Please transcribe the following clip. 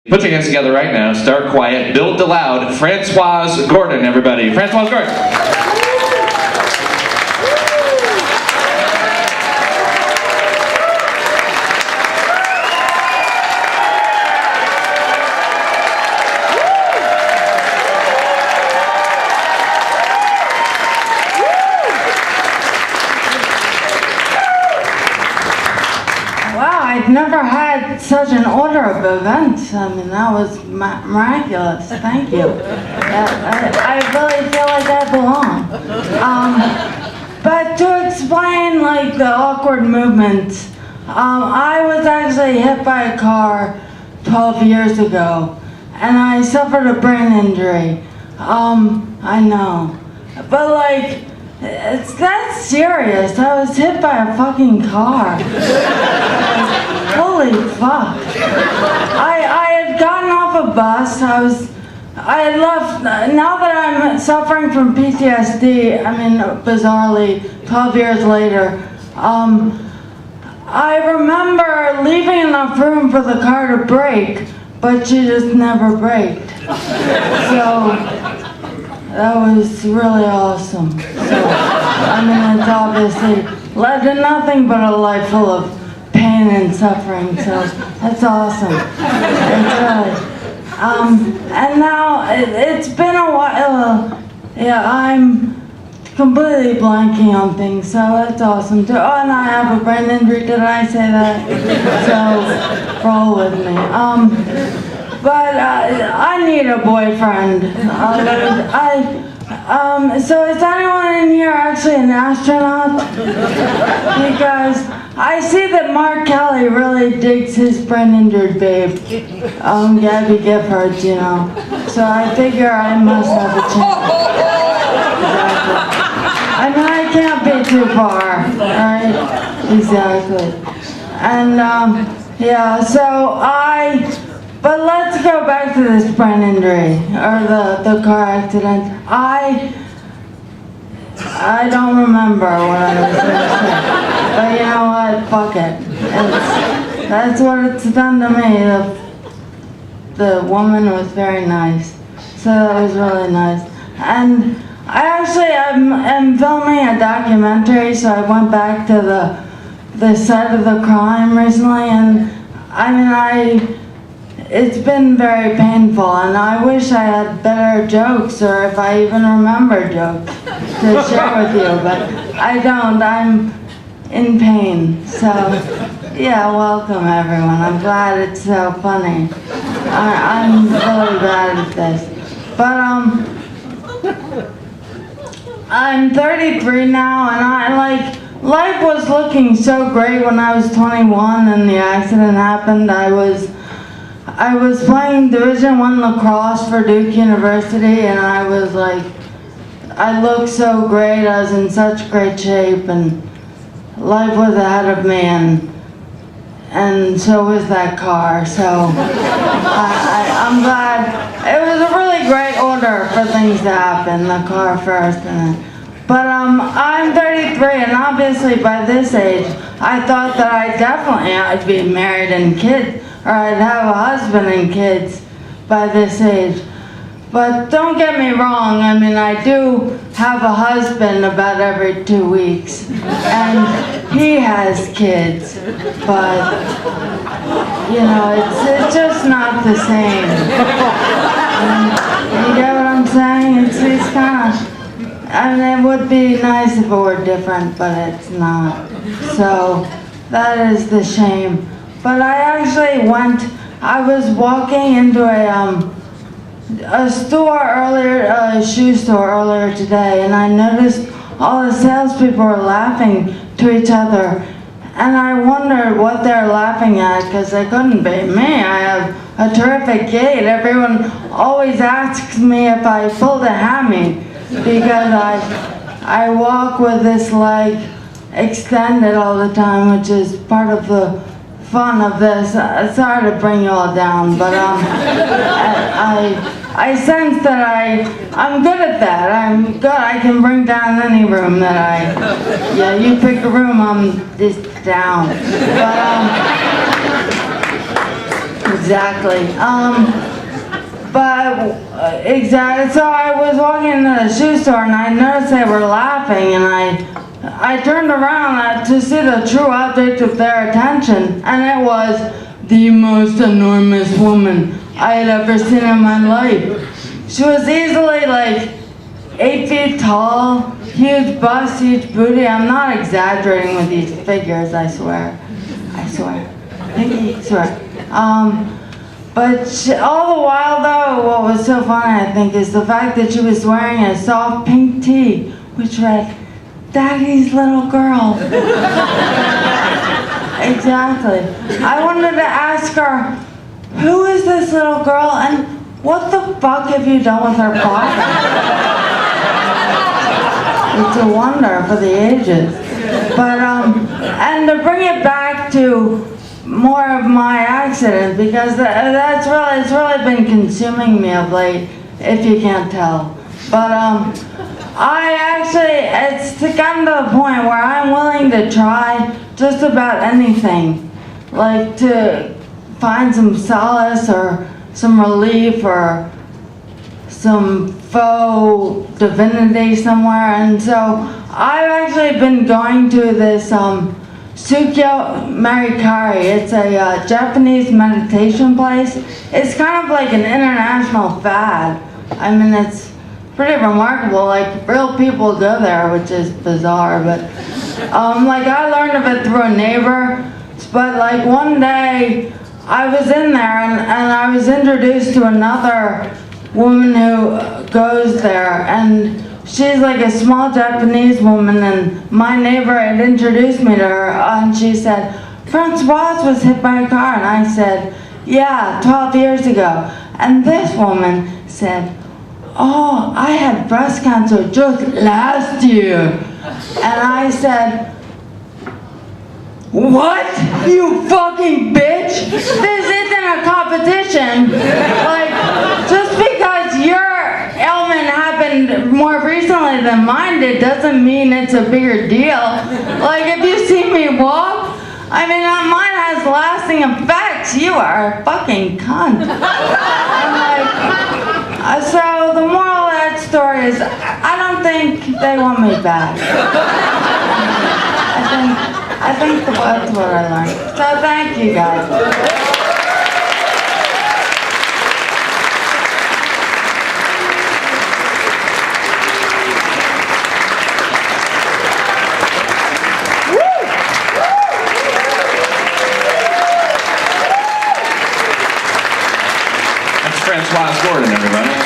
Put your hands together right now. Start quiet. Build the loud. Francoise Gordon, everybody. Francoise Gordon. I've never had such an order of events. I mean, that was miraculous. Thank you. I really feel like I belong. But to explain, like, the awkward movements, I was actually hit by a car 12 years ago, and I suffered a brain injury. I know. But, like, it's that serious. I was hit by a fucking car. Holy fuck. I had gotten off a bus. I had left. Now that I'm suffering from PTSD, I mean, bizarrely, 12 years later, I remember leaving enough room for the car to brake, but she just never braked. So that was really awesome. So, I mean, it's obviously led to nothing but a life full of pain and suffering, so that's awesome. It's really. And now it's been a while. Yeah, I'm completely blanking on things, so that's awesome too. Oh, and I have a brain injury. Did I say that? So roll with me. But I need a boyfriend. So is anyone in here actually an astronaut? Because I see that Mark Kelly really digs his brain-injured babe, Gabby Giffords, you know. So I figure I must have a chance. Exactly. I mean, I can't be too far, right? Exactly. And yeah, so but let's go back to this brain injury, or the car accident. I don't remember what I was going to say, but you know what, fuck it. That's what it's done to me. The woman was very nice, so that was really nice. And I'm filming a documentary, so I went back to the site of the crime recently, and I mean, it's been very painful, and I wish I had better jokes, or if I even remember jokes to share with you, but I don't. I'm in pain. So, yeah, welcome everyone. I'm glad it's so funny. I'm really bad at this. But, I'm 33 now, and life was looking so great when I was 21 and the accident happened. I was playing Division I lacrosse for Duke University, and I was like, I looked so great, I was in such great shape, and life was ahead of me, and so was that car, so I'm glad. It was a really great order for things to happen, the car first, and then. But I'm 33, and obviously by this age, I thought that I'd be married and kids, or I'd have a husband and kids by this age. But don't get me wrong, I mean, I do have a husband about every 2 weeks, and he has kids, but, you know, it's just not the same. You get what I'm saying? It's kind of, I mean, it would be nice if it were different, but it's not. So, that is the shame. But I was walking into a store earlier, a shoe store earlier today, and I noticed all the salespeople were laughing to each other. And I wondered what they're laughing at, because they couldn't be me. I have a terrific gait. Everyone always asks me if I pulled a hammy, because I walk with this leg extended all the time, which is part of the fun of this. Sorry to bring you all down, but I sense that I'm good at that. I'm good. I can bring down any room that yeah, you pick a room, I'm just down. But Exactly. Exactly. So I was walking into the shoe store and I noticed they were laughing, and I turned around to see the true object of their attention, and it was the most enormous woman I had ever seen in my life. She was easily like 8 feet tall, huge bust, huge booty. I'm not exaggerating with these figures, I swear. I swear. But all the while though, what was so funny I think is the fact that she was wearing a soft pink tee, which read, "Daddy's little girl." Exactly. I wanted to ask her, who is this little girl and what the fuck have you done with her father? It's a wonder for the ages. But, and to bring it back to more of my accident, because it's really been consuming me of late, if you can't tell. But, it's gotten to the point where I'm willing to try just about anything, like to find some solace or some relief or some faux divinity somewhere. And so I've actually been going to this Sukyo Marikari. It's a Japanese meditation place. It's kind of like an international fad. I mean, it's pretty remarkable. Like, real people go there, which is bizarre. But like, I learned of it through a neighbor. But like one day, I was in there and I was introduced to another woman who goes there, and she's like a small Japanese woman, and my neighbor had introduced me to her, and she said, "Francoise was hit by a car," and I said, "Yeah, 12 years ago." And this woman said, "Oh, I had breast cancer just last year." And I said, "What? You fucking bitch? This isn't a competition. Like, just because your ailment happened more recently than mine did doesn't mean it's a bigger deal. Like, if you see me walk, I mean, mine has lasting effects. You are a fucking cunt." I'm like, so the moral of that story is, I don't think they want me back. I think that's what I learned. So thank you guys. That's Francoise Gordon, everybody.